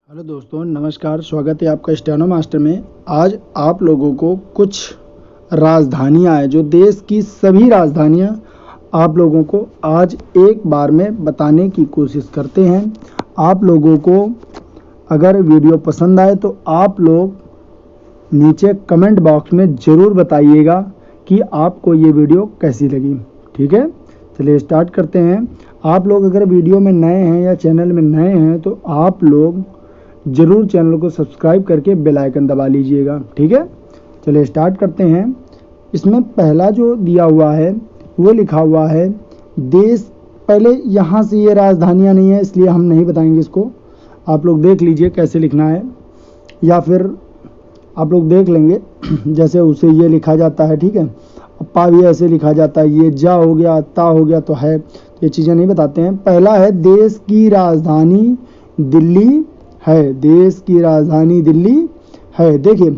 Hello दोस्तों, नमस्कार। स्वागत है आपका स्टेनो मास्टर में। आज आप लोगों को कुछ राजधानियां हैं, जो देश की सभी राजधानियां आप लोगों को आज एक बार में बताने की कोशिश करते हैं। आप लोगों को अगर वीडियो पसंद आए तो आप लोग नीचे कमेंट बॉक्स में ज़रूर बताइएगा कि आपको ये वीडियो कैसी लगी। ठीक है, चलिए स्टार्ट करते हैं। आप लोग अगर वीडियो में नए हैं या चैनल में नए हैं तो आप लोग ज़रूर चैनल को सब्सक्राइब करके बेल आइकन दबा लीजिएगा। ठीक है, चलिए स्टार्ट करते हैं। इसमें पहला जो दिया हुआ है वो लिखा हुआ है देश। पहले यहाँ से ये राजधानियाँ नहीं है इसलिए हम नहीं बताएंगे इसको, आप लोग देख लीजिए कैसे लिखना है, या फिर आप लोग देख लेंगे जैसे उसे ये लिखा जाता है। ठीक है, पा भी ऐसे लिखा जाता है, ये जा हो गया, ता हो गया, तो है, ये चीज़ें नहीं बताते हैं। पहला है देश की राजधानी दिल्ली है। देश की राजधानी दिल्ली है। देखिए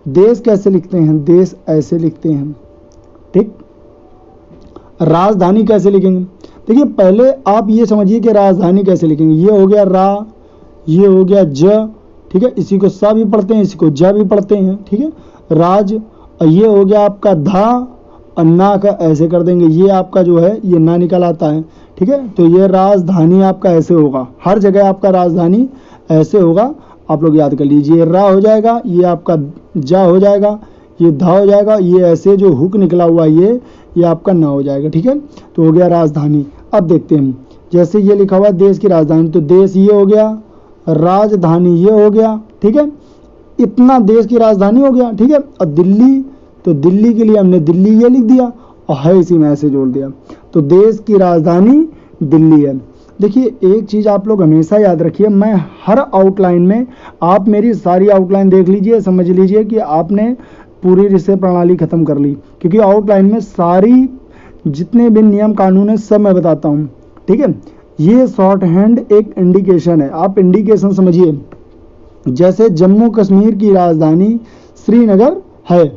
देश कैसे लिखते हैं, देश ऐसे लिखते हैं। ठीक, राजधानी कैसे लिखेंगे, देखिए पहले आप ये समझिए कि राजधानी कैसे लिखेंगे। ये हो गया रा, ये हो गया ज, ठीक है, इसी को सा भी पढ़ते हैं, इसी को जा भी पढ़ते हैं। ठीक है, राज। और ये हो गया आपका धा, और ना का ऐसे कर देंगे, ये आपका जो है ये ना निकल आता है। ठीक है, तो ये राजधानी आपका ऐसे होगा, हर जगह आपका राजधानी ऐसे होगा। आप लोग याद कर लीजिए, रा हो जाएगा, ये आपका जा हो जाएगा, ये धा हो जाएगा, ये ऐसे जो हुक निकला हुआ ये आपका ना हो जाएगा। ठीक है, तो हो गया राजधानी। अब देखते हैं, जैसे ये लिखा हुआ है देश की राजधानी, तो देश ये हो गया, राजधानी ये हो गया। ठीक है, इतना देश की राजधानी हो गया। ठीक है, और दिल्ली, तो दिल्ली के लिए हमने दिल्ली ये लिख दिया और है इसी में ऐसे जोड़ दिया, तो देश की राजधानी दिल्ली है। देखिए एक चीज़ आप लोग हमेशा याद रखिए, मैं हर आउटलाइन में, आप मेरी सारी आउटलाइन देख लीजिए, समझ लीजिए कि आपने पूरी रिश्ते प्रणाली खत्म कर ली, क्योंकि आउटलाइन में सारी जितने भी नियम कानून है सब मैं बताता हूँ। ठीक है, ये शॉर्ट हैंड एक इंडिकेशन है, आप इंडिकेशन समझिए। जैसे जम्मू कश्मीर की राजधानी श्रीनगर है,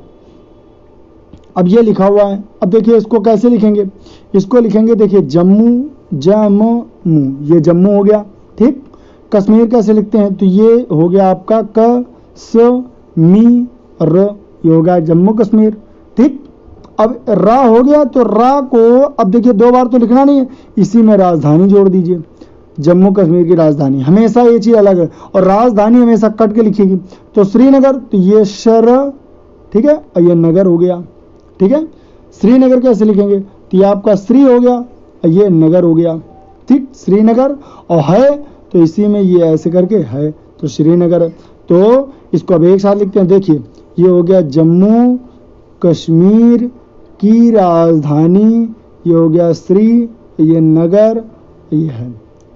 अब ये लिखा हुआ है। अब देखिए इसको कैसे लिखेंगे, इसको लिखेंगे, देखिए जम्मू, जम्मू, ये जम्मू हो गया। ठीक, कश्मीर कैसे लिखते हैं, तो ये हो गया आपका क स मी र, ये हो गया जम्मू कश्मीर। ठीक, अब रा हो गया, तो रा को अब देखिए दो बार तो लिखना नहीं है, इसी में राजधानी जोड़ दीजिए, जम्मू कश्मीर की राजधानी। हमेशा ये चीज़ अलग है, और राजधानी हमेशा कट के लिखिएगी। तो श्रीनगर, तो ये शर, ठीक है, और ये नगर हो गया। ठीक है, श्रीनगर कैसे लिखेंगे, तो ये आपका श्री हो गया और ये नगर हो गया। ठीक, श्रीनगर, और है तो इसी में ये ऐसे करके है, तो श्रीनगर। तो इसको अब एक साथ लिखते हैं, देखिए ये हो गया जम्मू कश्मीर की राजधानी, ये हो गया श्री, ये नगर, ये है।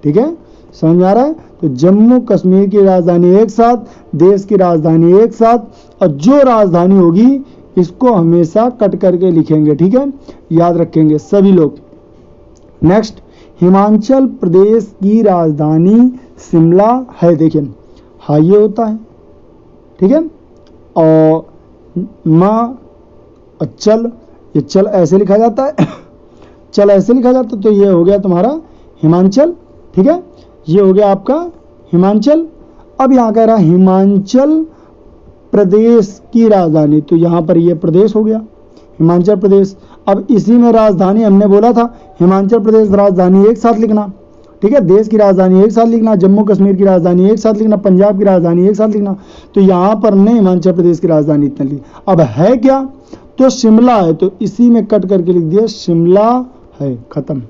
ठीक है, समझ आ रहा है। तो जम्मू कश्मीर की राजधानी एक साथ, देश की राजधानी एक साथ, और जो राजधानी होगी इसको हमेशा कट करके लिखेंगे। ठीक है, याद रखेंगे सभी लोग। नेक्स्ट, हिमाचल प्रदेश की राजधानी शिमला है। देखिए हाँ ये होता है, ठीक है, और माँ और चल, ये चल ऐसे लिखा जाता है चल ऐसे लिखा जाता है, तो ये हो गया तुम्हारा हिमाचल। ठीक है, ये हो गया आपका हिमाचल। अब यहाँ कह रहा हिमाचल प्रदेश की राजधानी, तो यहाँ पर ये प्रदेश हो गया हिमाचल प्रदेश। अब इसी में राजधानी हमने बोला था हिमाचल प्रदेश राजधानी एक साथ लिखना। ठीक है, देश की राजधानी एक साथ लिखना, जम्मू कश्मीर की राजधानी एक साथ लिखना, पंजाब की राजधानी एक साथ लिखना। तो यहाँ पर हमने हिमाचल प्रदेश की राजधानी इतनी ली। अब है क्या, तो शिमला है, तो इसी में कट करके लिख दिया शिमला है, खत्म।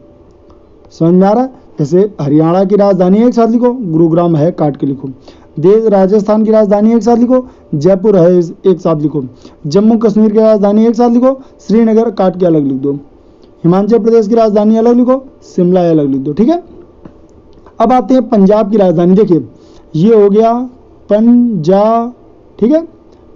समझ में आ रहा है। जैसे हरियाणा की राजधानी एक साथ लिखो, गुरुग्राम है काट के लिखो। देश राजस्थान की राजधानी एक साथ लिखो, जयपुर है एक साथ लिखो। जम्मू कश्मीर की राजधानी एक साथ लिखो, श्रीनगर काट के अलग लिख दो। हिमाचल प्रदेश की राजधानी अलग लिखो, शिमला अलग लिख दो। ठीक है, अब आते हैं पंजाब की राजधानी। देखिए ये हो गया पंजाब, ठीक है,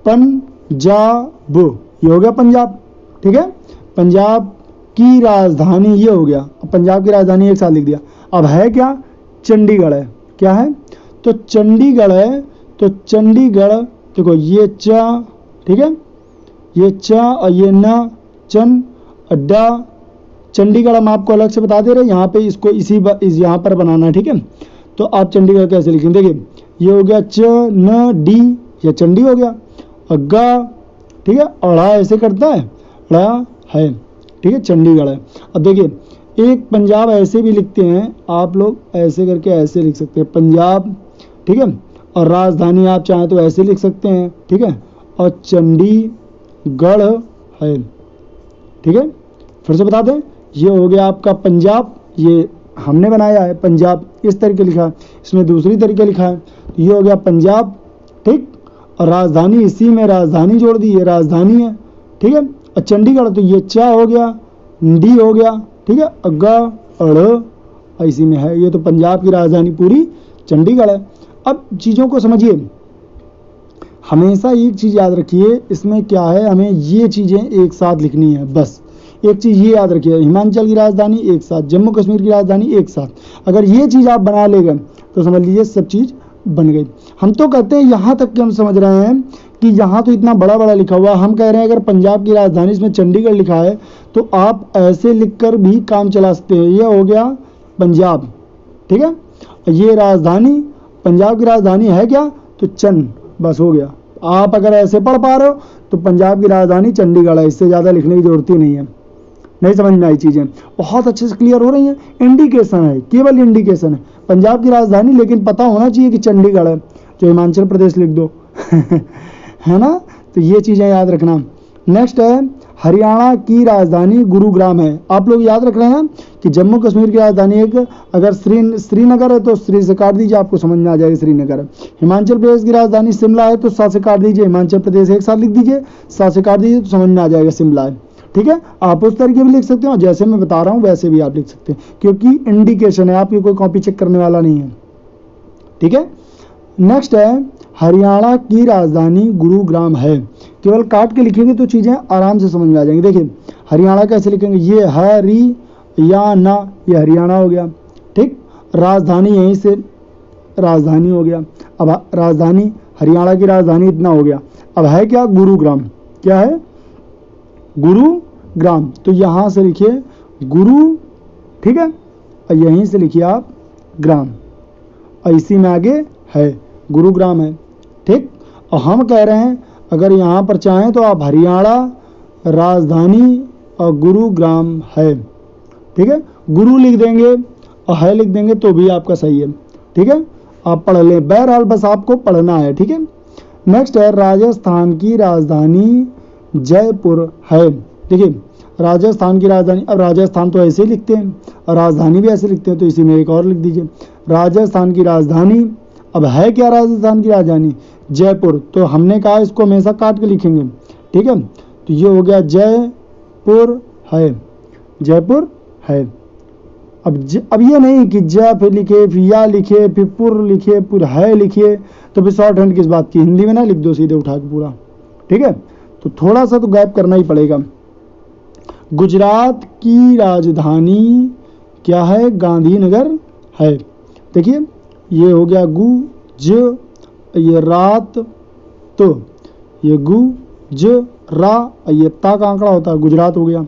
पंजाब, ये हो गया पंजाब। ठीक है, पंजाब की राजधानी ये हो गया, पंजाब की राजधानी एक साथ लिख दिया। अब है क्या, चंडीगढ़ है। क्या है, तो चंडीगढ़ है, तो चंडीगढ़ देखो ये च, ठीक है, ये च और ये न, चन अड्डा, चंडीगढ़ हम आपको अलग से बता दे रहे हैं, यहाँ पे इसको इस यहाँ पर बनाना है। ठीक है, तो आप चंडीगढ़ कैसे लिखेंगे, देखिए ये हो गया च न डी, ये चंडी हो गया। अग्गा, ठीक है, अड़ा ऐसे करता है, अड़ा है, ठीक है, चंडीगढ़ है। अब देखिए एक पंजाब ऐसे भी लिखते हैं आप लोग, ऐसे करके ऐसे लिख सकते हैं पंजाब, ठीक है, और राजधानी आप चाहें तो ऐसे लिख सकते हैं, ठीक है, और चंडीगढ़ है, ठीक है। फिर से बता दें, ये हो गया आपका पंजाब, ये हमने बनाया है पंजाब, इस तरीके लिखा है, इसमें दूसरी तरीके लिखा है, तो ये हो गया पंजाब, ठीक, और राजधानी इसी में राजधानी जोड़ दी, ये राजधानी है, ठीक है, और चंडीगढ़ तो ये चा हो गया, डी हो गया, ठीक है, अग्गा अड़ इसी में है, ये तो पंजाब की राजधानी पूरी चंडीगढ़ है। अब चीज़ों को समझिए, हमेशा एक चीज़ याद रखिए, इसमें क्या है, हमें ये चीज़ें एक साथ लिखनी है, बस एक चीज़ ये याद रखिए, हिमाचल की राजधानी एक साथ, जम्मू कश्मीर की राजधानी एक साथ, अगर ये चीज़ आप बना लेंगे तो समझ लीजिए सब चीज़ बन गई। हम तो कहते हैं यहाँ तक कि हम समझ रहे हैं कि यहाँ तो इतना बड़ा बड़ा लिखा हुआ, हम कह रहे हैं अगर पंजाब की राजधानी इसमें चंडीगढ़ लिखा है तो आप ऐसे लिखकर भी काम चला सकते हैं। ये हो गया पंजाब, ठीक है, ये राजधानी, पंजाब की राजधानी है क्या, तो चंद, बस हो गया। आप अगर ऐसे पढ़ पा रहे हो तो पंजाब की राजधानी चंडीगढ़ है, इससे ज़्यादा लिखने की जरूरत ही नहीं है। नहीं समझ में आई चीज़ें, बहुत अच्छे से क्लियर हो रही हैं। इंडिकेशन है, केवल इंडिकेशन है, पंजाब की राजधानी, लेकिन पता होना चाहिए कि चंडीगढ़ है, जो हिमाचल प्रदेश लिख दो है ना, तो ये चीज़ें याद रखना। नेक्स्ट है हरियाणा की राजधानी गुरुग्राम है। आप लोग याद रख रहे हैं कि जम्मू कश्मीर की राजधानी एक, अगर श्रीनगर है तो श्री से काट दीजिए, आपको समझ में आ जाएगा श्रीनगर है। हिमाचल प्रदेश की राजधानी शिमला है तो सा से काट दीजिए, हिमाचल प्रदेश एक साथ लिख दीजिए, सा से काट दीजिए तो समझ में आ जाएगा शिमला है, ठीक है। आप उस तरीके भी लिख सकते हो, जैसे मैं बता रहा हूँ वैसे भी आप लिख सकते हैं, क्योंकि इंडिकेशन है, आपकी कोई कॉपी चेक करने वाला नहीं है, ठीक है। नेक्स्ट है हरियाणा की राजधानी गुरुग्राम है। केवल काट के लिखेंगे तो चीज़ें आराम से समझ में आ जाएंगी। देखिए हरियाणा कैसे लिखेंगे, ये हरियाणा, ये हरियाणा हो गया, ठीक, राजधानी यहीं से राजधानी हो गया। अब राजधानी, हरियाणा की राजधानी इतना हो गया, अब है क्या, गुरुग्राम, क्या है, गुरुग्राम, तो यहाँ से लिखिए गुरु, ठीक है, और यहीं से लिखिए आप ग्राम, और इसी में आगे है गुरुग्राम है, ठीक। और हम कह रहे हैं अगर यहाँ पर चाहें तो आप हरियाणा राजधानी और गुरुग्राम है, ठीक है, गुरु लिख देंगे और है लिख देंगे तो भी आपका सही है, ठीक है, आप पढ़ लें, बहरहाल बस आपको पढ़ना है, ठीक है। नेक्स्ट है राजस्थान की राजधानी जयपुर है। देखिए राजस्थान की राजधानी, अब राजस्थान तो ऐसे लिखते हैं और राजधानी भी ऐसे लिखते हैं, तो इसी में एक और लिख दीजिए राजस्थान की राजधानी। अब है क्या राजस्थान की राजधानी, जयपुर, तो हमने कहा इसको हमेशा काट के लिखेंगे, ठीक है, तो ये हो गया जयपुर है, जयपुर है। अब ये नहीं कि ज फिर लिखे, फिर या लिखे, फिर पुर लिखे, फिर है लिखिए, तो फिर शॉर्ट हैंड किस बात की, हिंदी में ना लिख दो सीधे उठा के पूरा, ठीक है, तो थोड़ा सा तो गैप करना ही पड़ेगा। गुजरात की राजधानी क्या है, गांधीनगर है। देखिए ये हो गया गु ज, ये रात, तो ये गु ज रा, ये ता का आंकड़ा होता है, गुजरात हो गया।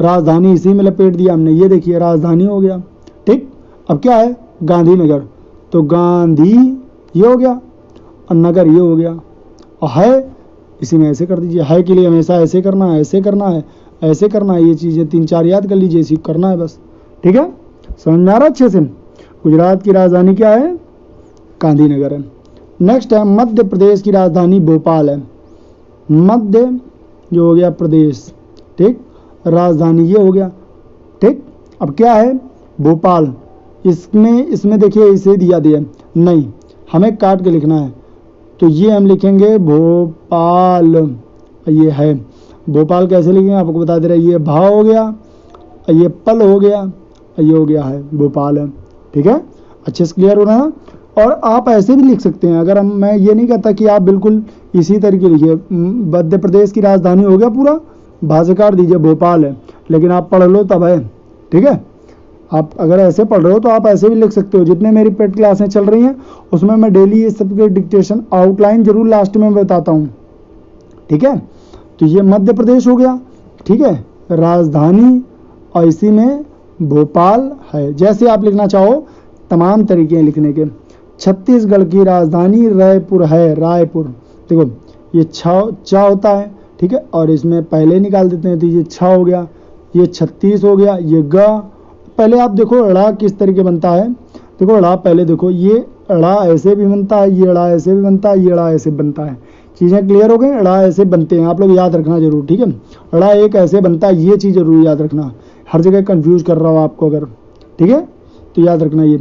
राजधानी इसी में लपेट दिया हमने, ये देखिए राजधानी हो गया, ठीक। अब क्या है, गांधीनगर, तो गांधी ये हो गया और नगर ये हो गया, और है इसी में ऐसे कर दीजिए। है के लिए हमेशा ऐसे करना है, ऐसे करना है, ऐसे करना है, ये चीज़ें 3-4 याद कर लीजिए, इसी करना है बस, ठीक है, समझ में आ रहा अच्छे से। गुजरात की राजधानी क्या है, गांधीनगर है। नेक्स्ट है मध्य प्रदेश की राजधानी भोपाल है, मध्य जो हो गया प्रदेश, ठीक, राजधानी ये हो गया, ठीक। अब क्या है, भोपाल, इसमें देखिए इसे दिया नहीं, हमें काट के लिखना है, तो ये हम लिखेंगे भोपाल, ये है भोपाल, कैसे लिखेंगे आपको बता दे रहे, ये भा हो गया, ये पल हो गया, ये हो गया है भोपाल है, ठीक है, अच्छे से क्लियर हो रहा है। और आप ऐसे भी लिख सकते हैं, अगर मैं ये नहीं कहता कि आप बिल्कुल इसी तरीके लिखिए, मध्य प्रदेश की राजधानी हो गया पूरा, भाषा काट दीजिए भोपाल है, लेकिन आप पढ़ लो तब है, ठीक है। आप अगर ऐसे पढ़ रहे हो तो आप ऐसे भी लिख सकते हो। जितने मेरी पेड क्लासें चल रही हैं उसमें मैं डेली ये सबके डिक्टेशन आउटलाइन जरूर लास्ट में बताता हूँ, ठीक है। तो ये मध्य प्रदेश हो गया, ठीक है, राजधानी, और इसी में भोपाल है। जैसे आप लिखना चाहो, तमाम तरीके हैं लिखने के। छत्तीसगढ़ की राजधानी रायपुर है, रायपुर। देखो ये चा होता है, ठीक है, और इसमें पहले निकाल देते हैं तो ये छा हो गया, ये 36 हो गया, ये ग। पहले आप देखो अड़ा किस तरीके बनता है। देखो अड़ा पहले देखो, ये अड़ा ऐसे भी बनता है, ये अड़ा ऐसे भी बनता है, ये अड़ा ऐसे बनता है। चीज़ें क्लियर हो गई। अड़ा ऐसे बनते हैं, आप लोग याद रखना जरूर, ठीक है। अड़ा एक ऐसे बनता है, ये चीज़ जरूर याद रखना, हर जगह कंफ्यूज कर रहा हो आपको अगर, ठीक है, तो याद रखना ये।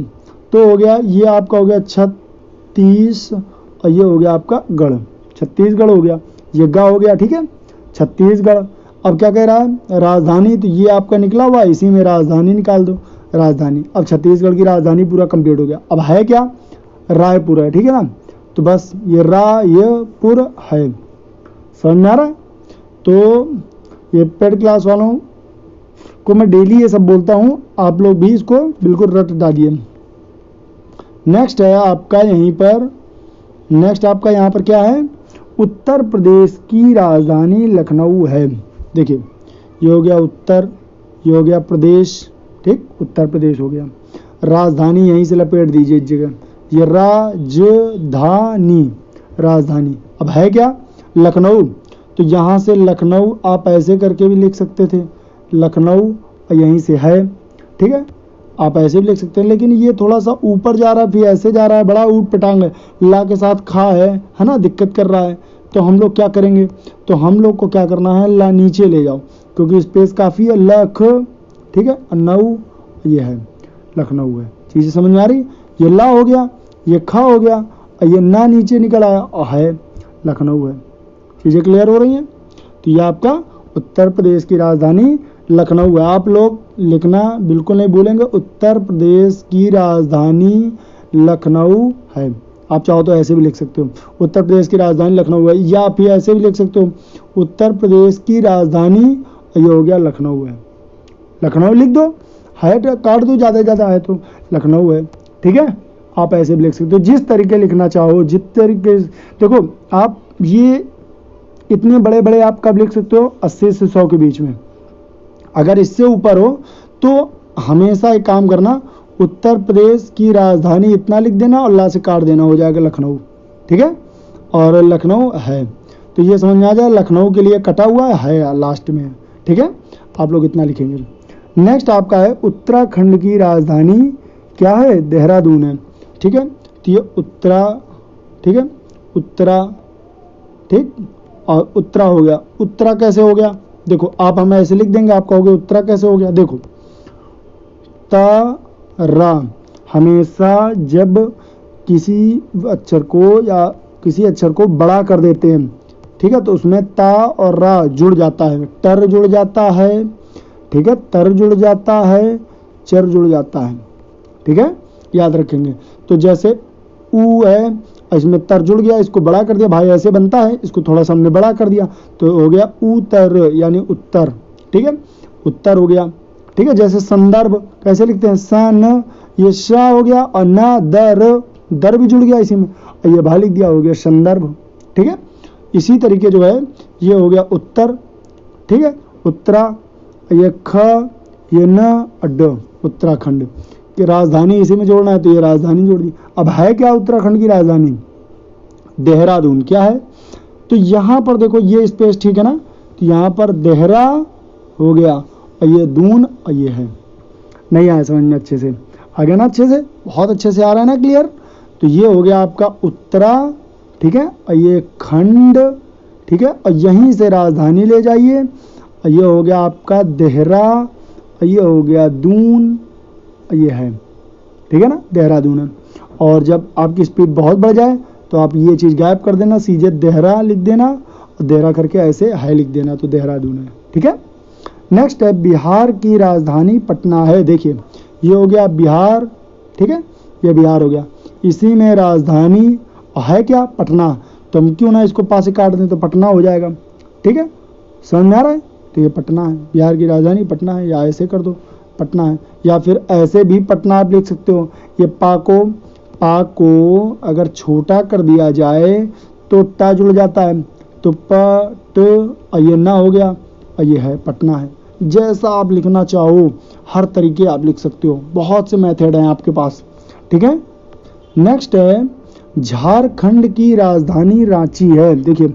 तो हो गया, ये आपका हो गया 36 और ये हो गया आपका गढ़, छत्तीसगढ़ हो गया, ये गा हो गया, ठीक है, छत्तीसगढ़। अब क्या कह रहा है, राजधानी, तो ये आपका निकला हुआ, इसी में राजधानी निकाल दो, राजधानी। अब छत्तीसगढ़ की राजधानी पूरा कंप्लीट हो गया। अब है क्या, रायपुर है, ठीक है ना। तो बस ये रायपुर है, समझ में आ रहा है। तो ये पेड क्लास वालों को मैं डेली ये सब बोलता हूँ, आप लोग भी इसको बिल्कुल रट डालिए। नेक्स्ट है आपका यहीं पर, नेक्स्ट आपका यहाँ पर क्या है, उत्तर प्रदेश की राजधानी लखनऊ है। देखिए ये हो गया उत्तर, ये हो गया प्रदेश, ठीक, उत्तर प्रदेश हो गया। राजधानी यहीं से लपेट दीजिए इस जगह, ये राजधानी, राजधानी। अब है क्या, लखनऊ। तो यहाँ से लखनऊ आप ऐसे करके भी लिख सकते थे, लखनऊ यहीं से है, ठीक है, आप ऐसे भी लिख सकते हैं। लेकिन ये थोड़ा सा ऊपर जा रहा है, फिर ऐसे जा रहा है, बड़ा ऊट पटांग है, ला के साथ खा है ना, दिक्कत कर रहा है। तो हम लोग क्या करेंगे, तो हम लोग को क्या करना है, ला नीचे ले जाओ, क्योंकि स्पेस काफ़ी है, लख, ठीक है, नऊ, ये है लखनऊ है। चीज़ें समझ में आ रही, ये ला हो गया, ये खा हो गया, और ये ना नीचे निकल आया और है लखनऊ है। चीज़ें क्लियर हो रही हैं। तो ये आपका उत्तर प्रदेश की राजधानी लखनऊ है। आप लोग लिखना बिल्कुल नहीं भूलेंगे, उत्तर प्रदेश की राजधानी लखनऊ है। आप चाहो तो ऐसे भी लिख सकते हो, उत्तर प्रदेश की राजधानी लखनऊ है, या फिर ऐसे भी लिख सकते हो, उत्तर प्रदेश की राजधानी, ये हो गया लखनऊ है, लखनऊ लिख दो, है काट दो, ज़्यादा ज़्यादा है तो लखनऊ है, ठीक है। आप ऐसे भी लिख सकते हो, जिस तरीके लिखना चाहो, जिस तरीके। देखो आप ये इतने बड़े बड़े आप कब लिख सकते हो, 80 से 100 के बीच में। अगर इससे ऊपर हो तो हमेशा एक काम करना, उत्तर प्रदेश की राजधानी इतना लिख देना और ला से काट देना, हो जाएगा लखनऊ, ठीक है। और लखनऊ है, तो ये समझ में आ जाए, लखनऊ के लिए कटा हुआ है लास्ट में, ठीक है। आप लोग इतना लिखेंगे। नेक्स्ट आपका है उत्तराखंड की राजधानी क्या है, देहरादून है, ठीक है। तो ये उत्तरा, ठीक है, उत्तरा, ठीक, और उत्तरा हो गया। उत्तरा कैसे हो गया, देखो आप हमें ऐसे लिख देंगे, आप कहोगे उत्तरा कैसे हो गया। देखो रा, हमेशा जब किसी अक्षर को या किसी अक्षर को बड़ा कर देते हैं, ठीक है, तो उसमें ता और रा जुड़ जाता है, टर जुड़ जाता है, ठीक है, तर जुड़ जाता है, चर जुड़ जाता है, ठीक है, याद रखेंगे। तो जैसे ऊ है, इसमें तर जुड़ गया, इसको बड़ा कर दिया, भाई ऐसे बनता है, इसको थोड़ा सा हमने बड़ा कर दिया तो हो गया उत्तर, यानी उत्तर, ठीक है, उत्तर हो गया, ठीक है। जैसे संदर्भ कैसे लिखते हैं, सन, ये शा हो गया, और ना दर, दर भी जुड़ गया इसी में, और ये भा लिख दिया, हो गया संदर्भ, ठीक है। इसी तरीके जो है ये हो गया उत्तर, ठीक है, उत्तरा, ये ख, ये न, अड, उत्तराखंड की राजधानी इसी में जोड़ना है, तो ये राजधानी जोड़ दी। अब है क्या उत्तराखंड की राजधानी, देहरादून। क्या है, तो यहाँ पर देखो ये स्पेस ठीक है ना, तो यहाँ पर देहरा हो गया, और ये दून, और ये है, नहीं आया समझ में अच्छे से, आ गया ना, अच्छे से, बहुत अच्छे से आ रहा है ना, क्लियर। तो ये हो गया आपका उत्तरा, ठीक है, और ये खंड, ठीक है, और यहीं से राजधानी ले जाइए, और ये हो गया आपका देहरा, और ये हो गया दून, ये है, ठीक है ना, देहरादून है। और जब आपकी स्पीड बहुत बढ़ जाए तो आप ये चीज़ गायब कर देना, सीधे देहरा लिख देना, और देहरा करके ऐसे है लिख देना, तो देहरादून है, ठीक है। नेक्स्ट है बिहार की राजधानी पटना है। देखिए ये हो गया बिहार, ठीक है, ये बिहार हो गया, इसी में राजधानी है क्या, पटना। तो हम क्यों ना इसको पास से काट दें, तो पटना हो जाएगा, ठीक है, समझ में आ रहा है। तो ये पटना है, बिहार की राजधानी पटना है, या ऐसे कर दो पटना है, या फिर ऐसे भी पटना आप लिख सकते हो। ये पा को अगर छोटा कर दिया जाए तो टा जुड़ जाता है, तो पट, और ये ना हो गया, और ये है पटना है। जैसा आप लिखना चाहो हर तरीके आप लिख सकते हो, बहुत से मेथड हैं आपके पास, ठीक है। नेक्स्ट है झारखंड की राजधानी रांची है। देखिए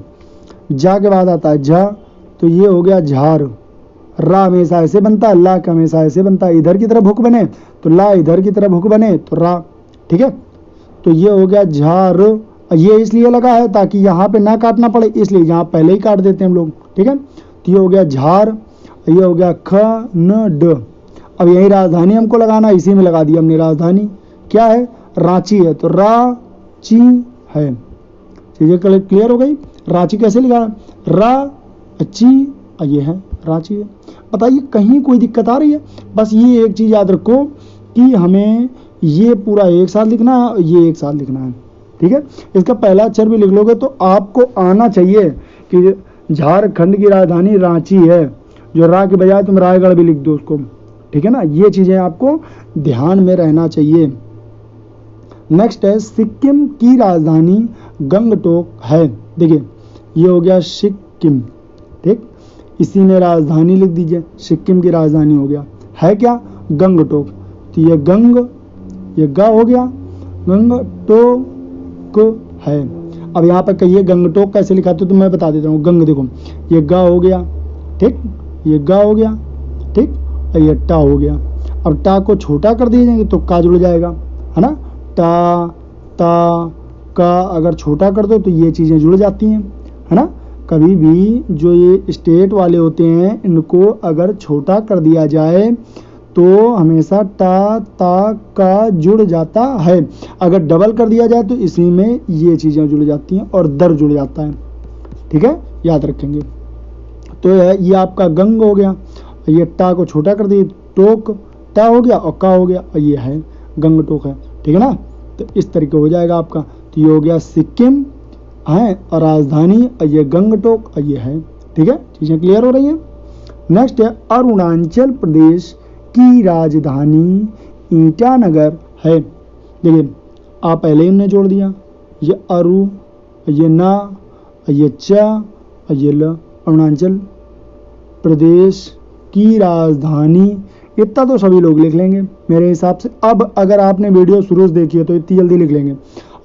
जा के बाद आता है झा, तो ये हो गया झार। रा हमेशा ऐसे बनता है, ला का हमेशा ऐसे बनता है, इधर की तरफ हुक बने तो ला, इधर की तरफ हुक बने तो रा। ठीक है, तो ये हो गया झार। ये इसलिए लगा है ताकि यहाँ पे ना काटना पड़े, इसलिए यहाँ पहले ही काट देते हैं हम लोग। ठीक है, तो ये हो गया झार, ये हो गया ख न ड। अब यही राजधानी हमको लगाना, इसी में लगा दिया हमने राजधानी। क्या है? रांची है, तो रांची है। चीजें क्लियर हो गई। रांची कैसे लिखा? रांची, ये है रांची है। बताइए कहीं कोई दिक्कत आ रही है? बस ये एक चीज याद रखो कि हमें ये पूरा एक साथ लिखना है, ये एक साथ लिखना है। ठीक है, इसका पहला अक्षर भी लिख लोगे तो आपको आना चाहिए कि झारखंड की राजधानी रांची है, जो रा के बजाय तुम रायगढ़ भी लिख दो उसको। ठीक है ना, ये चीजें आपको ध्यान में रहना चाहिए। नेक्स्ट है सिक्किम की राजधानी गंगटोक है। देखिए ये हो गया सिक्किम। ठीक, इसी में राजधानी लिख दीजिए, सिक्किम की राजधानी हो गया है क्या? गंगटोक। तो ये गंग, ये गा हो गया, गंगटोक है। अब यहाँ पर कहिए गंगटोक कैसे लिखा तो मैं बता देता हूँ। गंग देखो ये गा हो गया, ठीक, ये गा हो गया, ठीक, और ये टा हो गया। अब टा को छोटा कर दिए जाएंगे तो का जुड़ जाएगा, है ना। टा, ता, का अगर छोटा कर दो तो ये चीज़ें जुड़ जाती हैं, है ना। कभी भी जो ये स्टेट वाले होते हैं इनको अगर छोटा कर दिया जाए तो हमेशा टा, ता, का जुड़ जाता है। अगर डबल कर दिया जाए तो इसी में ये चीज़ें जुड़ जाती हैं और दर जुड़ जाता है। ठीक है, याद रखेंगे। तो ये आपका गंग हो गया, ये टा को छोटा कर दिए, टोक टा हो गया और का हो गया, और ये है गंग टोक है। ठीक है ना, तो इस तरीके हो जाएगा आपका। तो ये हो गया सिक्किम है और राजधानी, और ये गंगटोक, और ये है। ठीक है, चीज़ें क्लियर हो रही हैं। नेक्स्ट है अरुणाचल प्रदेश की राजधानी ईटानगर है। देखिए आप पहले ही हमने जोड़ दिया, ये अरु, ये ना, ये चा, ये ल। अरुणाचल प्रदेश की राजधानी, इतना तो सभी लोग लिख लेंगे मेरे हिसाब से। अब अगर आपने वीडियो शुरू से देखी है तो इतनी जल्दी लिख लेंगे।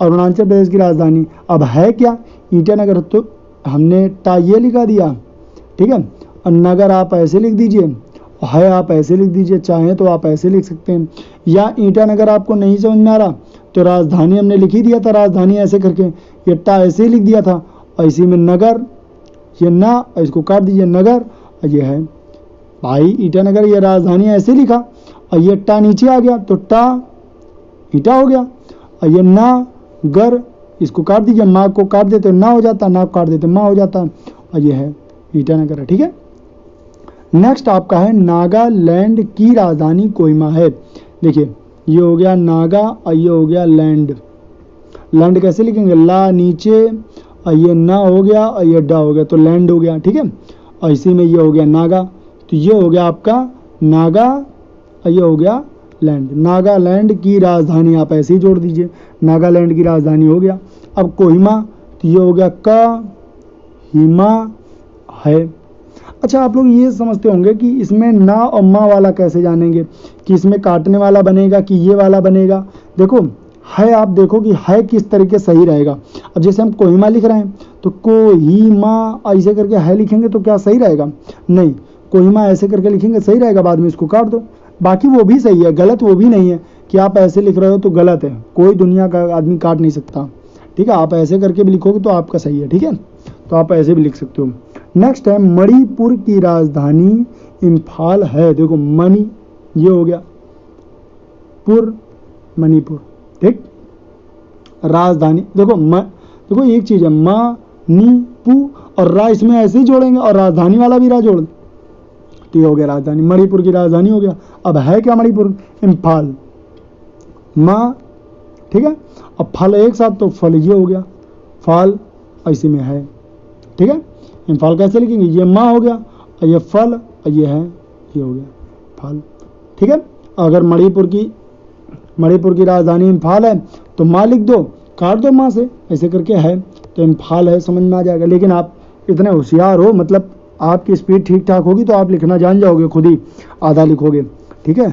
अरुणाचल प्रदेश की राजधानी अब है क्या? ईटानगर। तो हमने टा ये लिखा दिया, ठीक है, और नगर आप ऐसे लिख दीजिए, है आप ऐसे लिख दीजिए, चाहें तो आप ऐसे लिख सकते हैं। या ईटानगर आपको नहीं समझ में आ रहा तो राजधानी हमने लिख ही दिया था, राजधानी ऐसे करके, ये टा ऐसे ही लिख दिया था, और इसी में नगर, ये ना, इसको काट दीजिए नगर, और ये है भाई ईटानगर। ये राजधानी ऐसे लिखा और ये टा नीचे आ गया तो टा ईटा हो गया, और ये ना गर, इसको काट दीजिए, माँ को काट देते ना हो जाता, ना को काट देते माँ हो जाता, और ये है ईटानगर है। ठीक है, नेक्स्ट आपका है नागालैंड की राजधानी कोहिमा है। देखिए ये हो गया नागा और ये हो गया लैंड। लैंड कैसे लिखेंगे? ला नीचे, और ये ना हो गया और ये डा हो गया, तो लैंड हो गया। ठीक है, और इसी में ये हो गया नागा, तो ये हो गया आपका नागा, और ये हो गया लैंड। नागालैंड की राजधानी आप ऐसे ही जोड़ दीजिए, नागालैंड की राजधानी हो गया। अब कोहिमा, तो ये हो गया का हिमा है। अच्छा, आप लोग ये समझते होंगे कि इसमें ना और माँ वाला कैसे जानेंगे, कि इसमें काटने वाला बनेगा कि ये वाला बनेगा। देखो है, आप देखो कि है किस तरीके सही रहेगा। अब जैसे हम कोहिमा लिख रहे हैं तो कोहिमा ऐसे करके है लिखेंगे तो क्या सही रहेगा? नहीं, कोहिमा ऐसे करके लिखेंगे सही रहेगा, बाद में इसको काट दो। बाकी वो भी सही है, गलत वो भी नहीं है कि आप ऐसे लिख रहे हो तो गलत है, कोई दुनिया का आदमी काट नहीं सकता। ठीक है, आप ऐसे करके भी लिखोगे तो आपका सही है। ठीक है, तो आप ऐसे भी लिख सकते हो। नेक्स्ट है मणिपुर की राजधानी इम्फाल है। देखो मणि, ये हो गया पुर, मणिपुर। ठीक, राजधानी देखो देखो एक चीज है मा नी पू और रा, इसमें ऐसे ही जोड़ेंगे और राजधानी वाला भी रा जोड़, तो ये हो गया राजधानी, मणिपुर की राजधानी हो गया। अब है क्या मणिपुर? इम्फाल, माँ, ठीक है, अब फल एक साथ तो फल ये हो गया फाल, इसी में है। ठीक है, इम्फाल कैसे लिखेंगे? ये माँ हो गया और ये फल और ये है, ये हो गया फाल। ठीक है, अगर मणिपुर की राजधानी इम्फाल है तो माँ लिख दो, काट दो माँ से, ऐसे करके है तो इम्फाल है, समझ में आ जाएगा। लेकिन आप इतने होशियार हो, मतलब आपकी स्पीड ठीक ठाक होगी तो आप लिखना जान जाओगे, खुद ही आधा लिखोगे। ठीक है,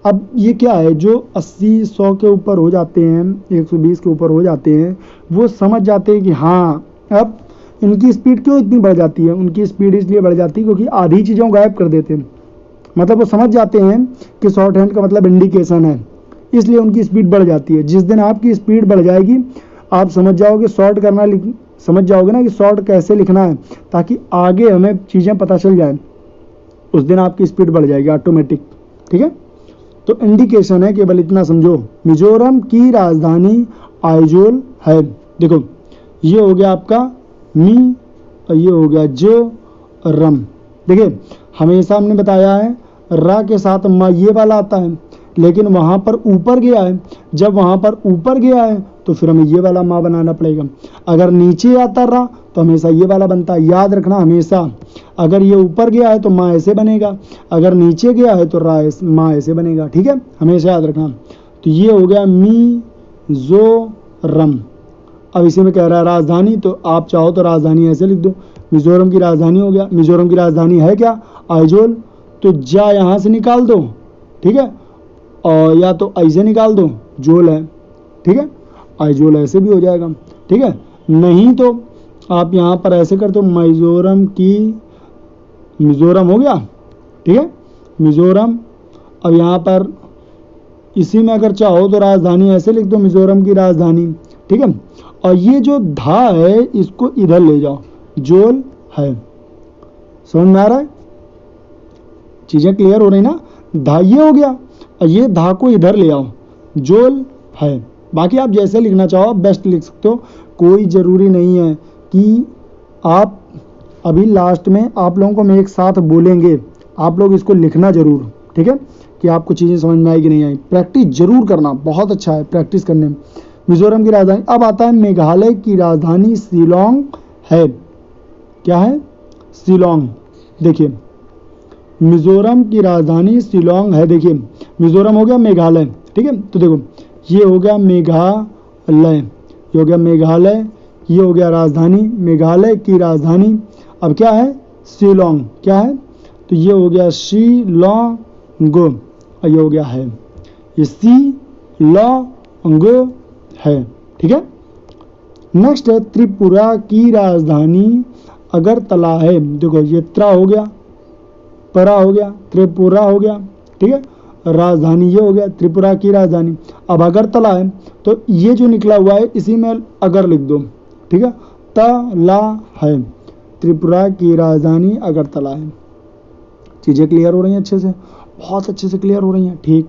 अब ये क्या है, जो 80-100 के ऊपर हो जाते हैं, 120 के ऊपर हो जाते हैं, वो समझ जाते हैं कि हाँ अब इनकी स्पीड क्यों इतनी बढ़ जाती है। उनकी स्पीड इसलिए बढ़ जाती है क्योंकि आधी चीज़ों को गायब कर देते हैं। मतलब वो समझ जाते हैं कि शॉर्ट हैंड का मतलब इंडिकेशन है, इसलिए उनकी स्पीड बढ़ जाती है। जिस दिन आपकी स्पीड बढ़ जाएगी, आप समझ जाओगे शॉर्ट करना, समझ जाओगे ना कि शॉर्ट कैसे लिखना है, ताकि आगे हमें चीज़ें पता चल जाए, उस दिन आपकी स्पीड बढ़ जाएगी ऑटोमेटिक। ठीक है, तो इंडिकेशन है, केवल इतना समझो। मिजोरम की राजधानी आइजोल है। देखो ये हो गया आपका मी और ये हो गया जो रम। देखिए हमेशा हमने बताया है रा के साथ म ये वाला आता है, लेकिन वहाँ पर ऊपर गया है, जब वहाँ पर ऊपर गया है तो फिर हमें ये वाला माँ बनाना पड़ेगा। अगर नीचे आता रा तो हमेशा ये वाला बनता है। याद रखना हमेशा, अगर ये ऊपर गया है तो माँ ऐसे बनेगा, अगर नीचे गया है तो माँ ऐसे बनेगा। ठीक है, हमेशा याद रखना। तो ये हो गया मी जो रम। अब इसी में कह रहा है राजधानी, तो आप चाहो तो राजधानी ऐसे लिख दो, मिजोरम की राजधानी हो गया। मिजोरम की राजधानी है क्या, आइजोल। तो जा यहाँ से निकाल दो, ठीक है, और या तो ऐसे निकाल दो, जोल है। ठीक है, आइजोल ऐसे भी हो जाएगा। ठीक है, नहीं तो आप यहाँ पर ऐसे कर दो, मिजोरम की, मिजोरम हो गया। ठीक है, मिजोरम। अब यहाँ पर इसी में अगर चाहो तो राजधानी ऐसे लिख दो, मिजोरम की राजधानी। ठीक है, और ये जो धा है इसको इधर ले जाओ, जोल है। समझ में आ रहा है, चीजें क्लियर हो रही ना। धा ये हो गया, और ये धा को इधर ले आओ, जोल है। बाकी आप जैसे लिखना चाहो बेस्ट लिख सकते हो, कोई ज़रूरी नहीं है कि आप अभी लास्ट में आप लोगों को मैं एक साथ बोलेंगे, आप लोग इसको लिखना जरूर। ठीक है, कि आपको चीज़ें समझ में आई कि नहीं आई। प्रैक्टिस जरूर करना, बहुत अच्छा है प्रैक्टिस करने में। मिजोरम की राजधानी। अब आता है मेघालय की राजधानी शिलोंग है। क्या है, शिलोंग। देखिए मिजोरम की राजधानी शिलोंग है। देखिए मिजोरम हो गया मेघालय। ठीक है, तो देखो ये हो गया मेघालय, ये हो गया मेघालय, ये हो गया राजधानी, मेघालय की राजधानी। अब क्या है, शिलोंग। क्या है, तो ये हो गया शिलोंग, और ये हो गया है, ये शिलोंग है। ठीक है, नेक्स्ट है त्रिपुरा की राजधानी अगरतला है। देखो ये त्रा हो गया, परा हो गया, त्रिपुरा हो गया। ठीक है, राजधानी ये हो गया, त्रिपुरा की राजधानी। अब अगरतला है, तो ये जो निकला हुआ है इसी में अगर लिख दो। ठीक है, तला है, त्रिपुरा की राजधानी अगरतला है। चीज़ें क्लियर हो रही हैं अच्छे से, बहुत अच्छे से क्लियर हो रही हैं। ठीक,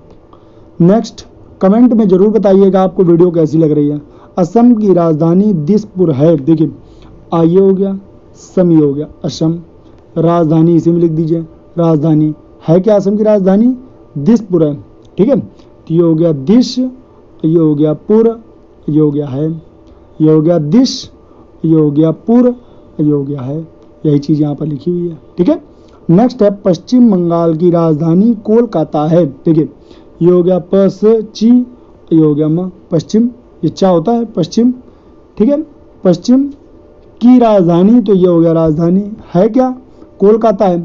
नेक्स्ट कमेंट में जरूर बताइएगा आपको वीडियो कैसी लग रही है। असम की राजधानी दिसपुर है। देखिए ये हो गया, सम ये हो गया, असम। राजधानी इसी में लिख दीजिए, राजधानी है क्या, असम की राजधानी दिसपुर है। ठीक है, तो ये हो गया दिश, ये हो गया पुर, ये हो गया है, ये हो गया दिश, ये हो गया पुर, ये हो गया है। यही चीज़ यहाँ पर लिखी हुई है। ठीक है, नेक्स्ट है पश्चिम बंगाल की राजधानी कोलकाता है। देखिए ये हो गया पश्ची, ये हो गया म, पश्चिम, ये चा होता है पश्चिम। ठीक है, पश्चिम की राजधानी, तो ये हो गया राजधानी है क्या, कोलकाता है।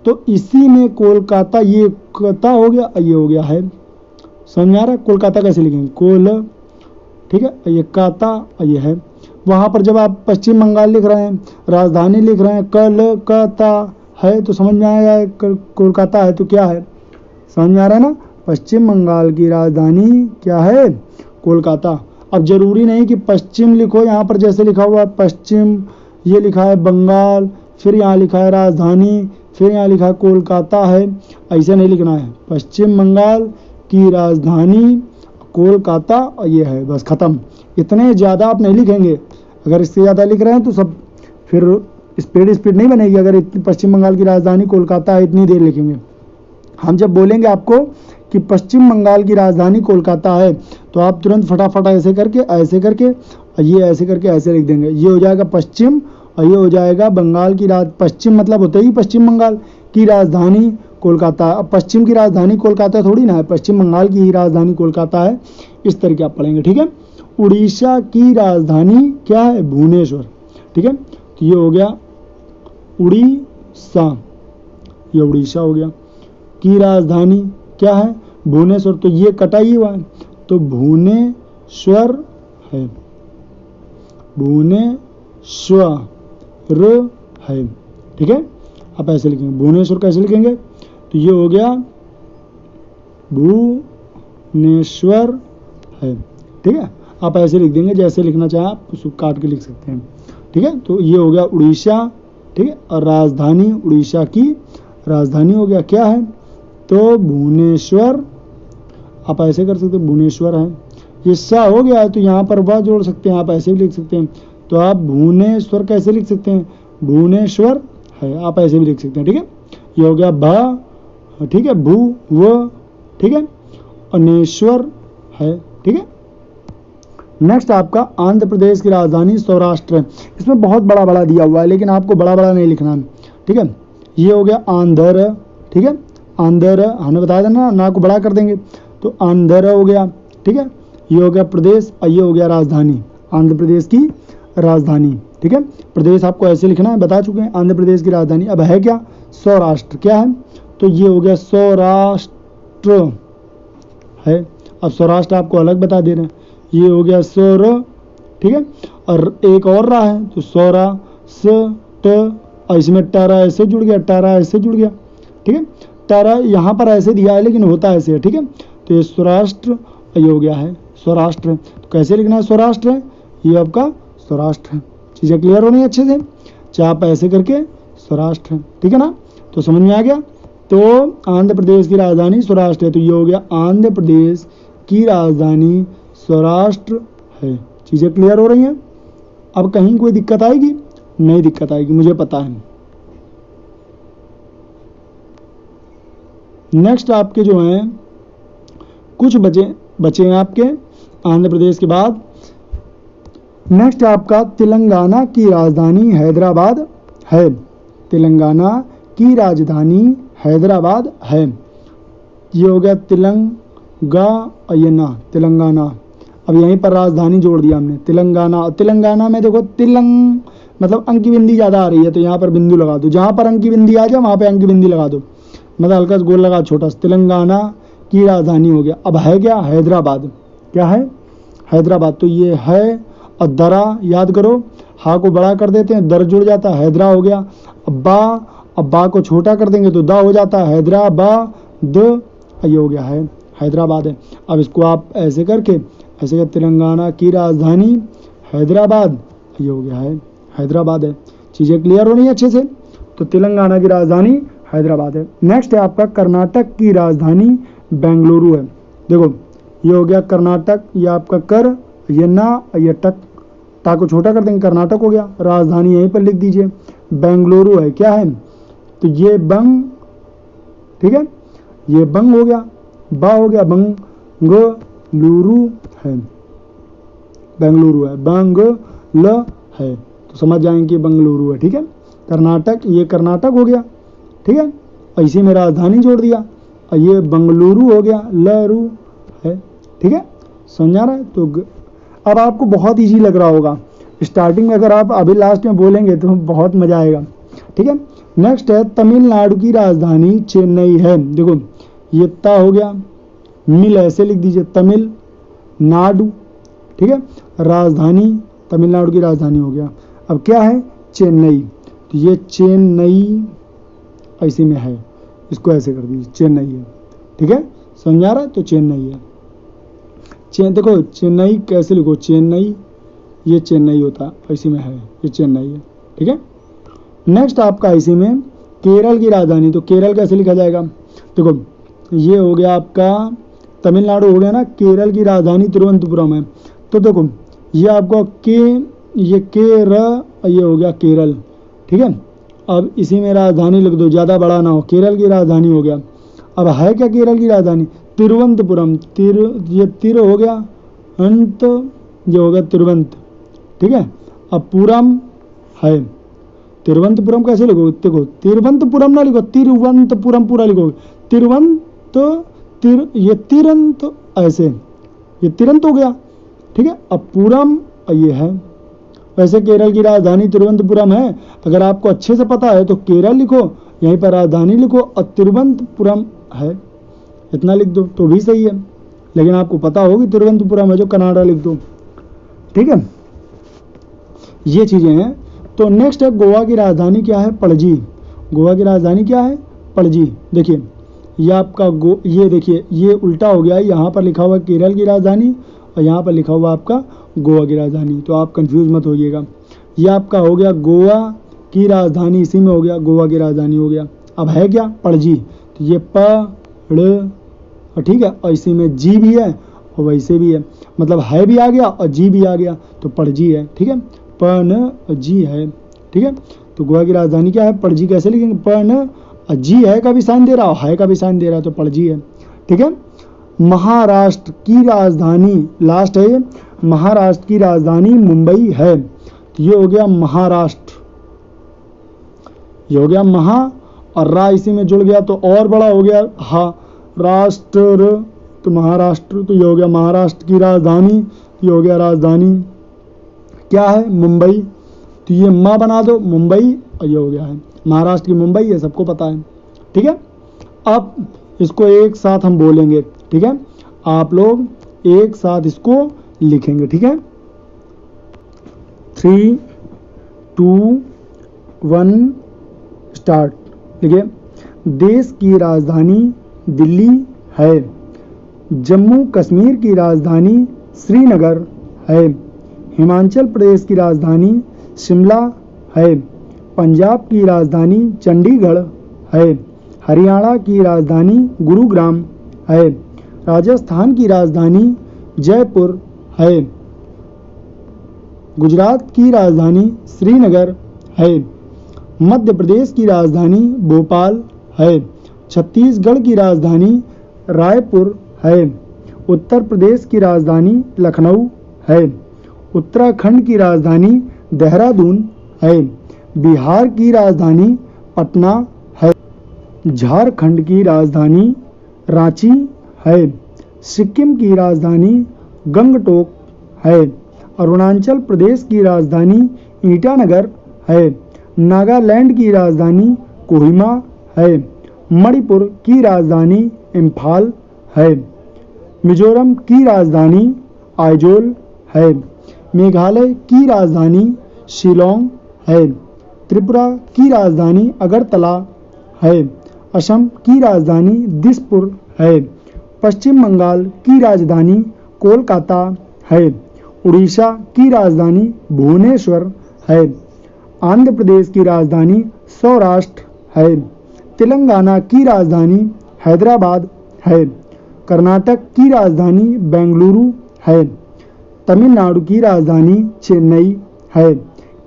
तो इसी में कोलकाता, ये कता हो गया, ये हो गया है। समझ में आ रहा है, कोलकाता कैसे लिखेंगे, कोल। ठीक है, ये काता, ये है। वहाँ पर जब आप पश्चिम बंगाल लिख रहे हैं, राजधानी लिख रहे हैं कलकत्ता है, तो समझ में आया कोलकाता है तो क्या है, समझ में आ रहा है ना। पश्चिम बंगाल की राजधानी क्या है, कोलकाता। अब जरूरी नहीं कि पश्चिम लिखो, यहाँ पर जैसे लिखा हुआ है पश्चिम, ये लिखा है बंगाल, फिर यहाँ लिखा है राजधानी, फिर यहाँ लिखा है कोलकाता है, ऐसे नहीं लिखना है। पश्चिम बंगाल की राजधानी कोलकाता, और ये है, बस ख़त्म। इतने ज़्यादा आप नहीं लिखेंगे, अगर इससे ज़्यादा लिख रहे हैं तो सब फिर स्पीड नहीं बनेगी। अगर पश्चिम बंगाल की राजधानी कोलकाता है इतनी देर लिखेंगे। हम जब बोलेंगे आपको कि पश्चिम बंगाल की राजधानी कोलकाता है, तो आप तुरंत फटाफट ऐसे करके और ये ऐसे करके ऐसे लिख देंगे। ये हो जाएगा पश्चिम, और ये हो जाएगा बंगाल की पश्चिम मतलब होता ही पश्चिम बंगाल की राजधानी कोलकाता। अब पश्चिम की राजधानी कोलकाता थोड़ी ना है, पश्चिम बंगाल की ही राजधानी कोलकाता है। इस तरीके आप पढ़ेंगे। ठीक है, उड़ीसा की राजधानी क्या है, भुवनेश्वर। ठीक है, तो ये हो गया उड़ीसा, ये उड़ीसा हो गया। की राजधानी क्या है, भुवनेश्वर, तो ये कटा ही हुआ है, तो भुवनेश्वर है, भुवनेश्वर है। ठीक है, आप ऐसे लिखेंगे, भुवनेश्वर कैसे लिखेंगे, तो ये हो गया भुवनेश्वर है। ठीक है, आप ऐसे लिख देंगे, जैसे लिखना चाहें आप उसको काट के लिख सकते हैं। ठीक है, तो ये हो गया उड़ीसा। ठीक है, और राजधानी, उड़ीसा की राजधानी हो गया क्या है, तो भुवनेश्वर। आप ऐसे कर सकते हैं, भुवनेश्वर है। ये सा हो गया है, तो यहाँ पर वह जोड़ सकते हैं, आप ऐसे भी लिख सकते हैं। तो आप भुवनेश्वर कैसे लिख सकते हैं, भुवनेश्वर है, आप ऐसे भी लिख सकते हैं। ठीक है, ये हो गया भा, ठीक है, भू व, ठीक है, अनेश्वर है। ठीक है, नेक्स्ट आपका आंध्र प्रदेश की राजधानी सौराष्ट्र है। इसमें बहुत बड़ा बड़ा दिया हुआ है, लेकिन आपको बड़ा बड़ा नहीं लिखना है। ठीक है, ये हो गया आंध्र। ठीक है, आंध्र हमने बताया था ना को बड़ा कर देंगे, तो आंध्र हो गया। ठीक है, ये हो गया प्रदेश और ये हो गया राजधानी, आंध्र प्रदेश की राजधानी। ठीक है, प्रदेश आपको ऐसे लिखना है, बता चुके हैं, आंध्र प्रदेश की राजधानी। अब है क्या, सौराष्ट्र क्या है, तो ये हो गया सौराष्ट्र है। अब सौराष्ट्र आपको अलग बता दे रहे हैं, ये हो गया सौर। ठीक है, और एक और रहा है, तो सौरा स ट, और इसमें टारा ऐसे जुड़ गया, टारा ऐसे जुड़ गया। ठीक है, टारा यहाँ पर ऐसे दिया है, लेकिन होता ऐसे है। ठीक है, तो ये सौराष्ट्र, ये हो गया है सौराष्ट्र है। तो कैसे लिखना है, सौराष्ट्र है, ये आपका सौराष्ट्र है। चीज़ें क्लियर होनी है अच्छे से, चाहे आप ऐसे करके सौराष्ट्र है। ठीक है ना, तो समझ में आ गया। तो आंध्र प्रदेश की राजधानी सौराष्ट्र है, तो ये हो गया आंध्र प्रदेश की राजधानी सौराष्ट्र है। चीज़ें क्लियर हो रही हैं। अब कहीं कोई दिक्कत आएगी, नहीं दिक्कत आएगी, मुझे पता है। नेक्स्ट आपके जो हैं कुछ बचे हैं आपके आंध्र प्रदेश के बाद। नेक्स्ट आपका तेलंगाना की राजधानी हैदराबाद है, तेलंगाना की राजधानी हैदराबाद है। ये हो गया तेलंगाना। अब यहीं पर राजधानी जोड़ दिया हमने, तेलंगाना। तेलंगाना में देखो तिलंग मतलब अंक की बिंदी ज़्यादा आ रही है, तो यहाँ पर बिंदु लगा दो, जहाँ पर अंक की बिंदी आ जाए वहाँ पे अंक की बिंदी लगा दो, मतलब हल्का सा गोल लगा छोटा सा। तेलंगाना की राजधानी हो गया। अब है क्या, हैदराबाद। क्या है, हैदराबाद। तो ये है और दरा याद करो, हा को बड़ा कर देते हैं, दर जुड़ जाता है, हैदरा हो गया। अब बा को छोटा कर देंगे तो दा हो जाता है, हैदराबाद, ये हो गया है हैदराबाद है। अब इसको आप ऐसे करके ऐसे तेलंगाना की राजधानी हैदराबाद, ये हो गया है हैदराबाद है। चीज़ें क्लियर होनी है अच्छे से। तो तेलंगाना की राजधानी हैदराबाद है। नेक्स्ट है आपका कर्नाटक की राजधानी बेंगलुरु है। देखो ये हो गया कर्नाटक, ये आपका कर, ये ना, ये टक, टा को छोटा कर देंगे, कर्नाटक हो गया। राजधानी यहीं पर लिख दीजिए, बेंगलुरु है। क्या है, तो ये बंग, ठीक है, ये बंग हो गया, बा हो गया, बंगलुरु है, बेंगलुरु है, बंगल है, तो समझ जाएंगे बंगलुरु है। ठीक है, कर्नाटक, ये कर्नाटक हो गया। ठीक है, और इसी में राजधानी जोड़ दिया और ये बंगलुरु हो गया, लरू है। ठीक है, समझ आ रहा है। तो अब आपको बहुत इजी लग रहा होगा स्टार्टिंग में, अगर आप अभी लास्ट में बोलेंगे तो बहुत मजा आएगा। ठीक है, नेक्स्ट है तमिलनाडु की राजधानी चेन्नई है। देखो ये ता हो गया, मिल ऐसे लिख दीजिए, तमिल नाडु। ठीक है, राजधानी तमिलनाडु की राजधानी हो गया। अब क्या है, चेन्नई, तो ये चेन्नई ऐसे में है, इसको ऐसे कर दीजिए, चेन्नई है। ठीक है, समझ आ रहा है, तो चेन्नई है। देखो चेन्नई कैसे लिखो, चेन्नई, ये चेन्नई होता है, इसी में है, ये चेन्नई है। ठीक है, नेक्स्ट आपका इसी में केरल की राजधानी, तो केरल कैसे लिखा जाएगा, देखो ये हो गया आपका तमिलनाडु हो गया ना, केरल की राजधानी तिरुवनंतपुरम है। तो देखो ये आपको ये ये हो गया केरल। ठीक है, अब इसी में राजधानी लिख दो, ज़्यादा बड़ा ना हो, केरल की राजधानी हो गया। अब है क्या केरल की राजधानी, तिरुवनंतपुरम, ये तिर हो गया, अंत, ये हो गया तिरुवंत। ठीक है, अब पुरम है, तिरुवनंतपुरम कैसे लिखो, देखो तिरुवनंतपुरम ना लिखो, तिरुवनंतपुरम पूरा लिखो, ये तिरंत ऐसे, ये तिरंत हो गया। ठीक है, अब पूरम ये है। वैसे केरल की राजधानी तिरुवनंतपुरम है, अगर आपको अच्छे से पता है तो केरल लिखो, यहीं पर राजधानी लिखो और तिरुवनंतपुरम है। इतना लिख दो तो भी सही है, लेकिन आपको पता होगी तिरुवनंतपुरम है जो कनाडा लिख दो। ठीक है, ये चीज़ें हैं। तो नेक्स्ट है गोवा की राजधानी क्या है? पणजी। गोवा की राजधानी क्या है? पणजी। देखिए ये आपका ये देखिए ये उल्टा हो गया है, यहाँ पर लिखा हुआ केरल की राजधानी और यहाँ पर लिखा हुआ आपका गोवा की राजधानी, तो आप कंफ्यूज मत होइएगा। ये आपका हो गया गोवा की राजधानी, इसी में हो गया गोवा की राजधानी हो गया। अब है क्या? पणजी। तो ये और ठीक है, और इसी में जी भी है और वैसे भी है, मतलब है भी आ गया और जी भी आ गया, तो पणजी है। ठीक है, पणजी है। ठीक है, तो गोवा की राजधानी क्या है? पणजी। कैसे लिखेंगे? पणजी है का भी साइन दे रहा है का भी साइन दे रहा है, तो पणजी है। ठीक है, महाराष्ट्र की राजधानी, लास्ट है ये, महाराष्ट्र की राजधानी मुंबई है। तो ये हो गया महाराष्ट्र, ये हो गया महा और रा इसी में जुड़ गया तो और बड़ा हो गया हा, राष्ट्र, तो महाराष्ट्र। तो ये हो गया महाराष्ट्र की राजधानी, ये हो गया राजधानी क्या है? मुंबई। तो ये माँ बना दो मुंबई और ये हो गया है महाराष्ट्र की मुंबई, ये सबको पता है। ठीक है, अब इसको एक साथ हम बोलेंगे। ठीक है, आप लोग एक साथ इसको लिखेंगे। ठीक है, 3, 2, 1 स्टार्ट। देखिए, देश की राजधानी दिल्ली है, जम्मू कश्मीर की राजधानी श्रीनगर है, हिमाचल प्रदेश की राजधानी शिमला है, पंजाब की राजधानी चंडीगढ़ है, हरियाणा की राजधानी गुरुग्राम है, राजस्थान की राजधानी जयपुर है, गुजरात की राजधानी श्रीनगर है, मध्य प्रदेश की राजधानी भोपाल है, छत्तीसगढ़ की राजधानी रायपुर है, उत्तर प्रदेश की राजधानी लखनऊ है, उत्तराखंड की राजधानी देहरादून है, बिहार की राजधानी पटना है, झारखंड की राजधानी रांची है, सिक्किम की राजधानी गंगटोक है, अरुणाचल प्रदेश की राजधानी ईटानगर है, नागालैंड की राजधानी कोहिमा है, मणिपुर की राजधानी इम्फाल है, मिजोरम की राजधानी आइजोल है, मेघालय की राजधानी शिलोंग है, त्रिपुरा की राजधानी अगरतला है, असम की राजधानी दिसपुर है, पश्चिम बंगाल की राजधानी कोलकाता है, उड़ीसा की राजधानी भुवनेश्वर है, आंध्र प्रदेश की राजधानी सौराष्ट्र है, तेलंगाना की राजधानी हैदराबाद है, कर्नाटक की राजधानी बेंगलुरु है, तमिलनाडु की राजधानी चेन्नई है,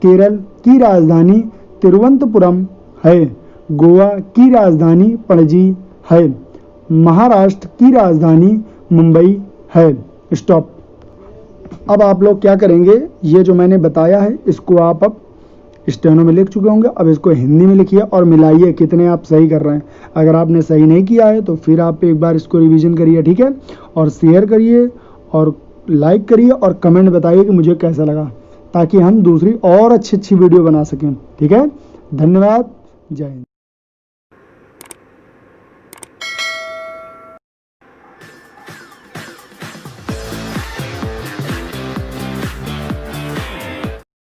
केरल की राजधानी तिरुवनंतपुरम है, गोवा की राजधानी पणजी है, महाराष्ट्र की राजधानी मुंबई है। स्टॉप। अब आप लोग क्या करेंगे, ये जो मैंने बताया है इसको आप अब स्टेनो में लिख चुके होंगे, अब इसको हिंदी में लिखिए और मिलाइए कितने आप सही कर रहे हैं। अगर आपने सही नहीं किया है तो फिर आप एक बार इसको रिवीजन करिए। ठीक है, और शेयर करिए और लाइक करिए और कमेंट बताइए कि मुझे कैसा लगा, ताकि हम दूसरी और अच्छी वीडियो बना सकें। ठीक है, धन्यवाद, जय हिंद।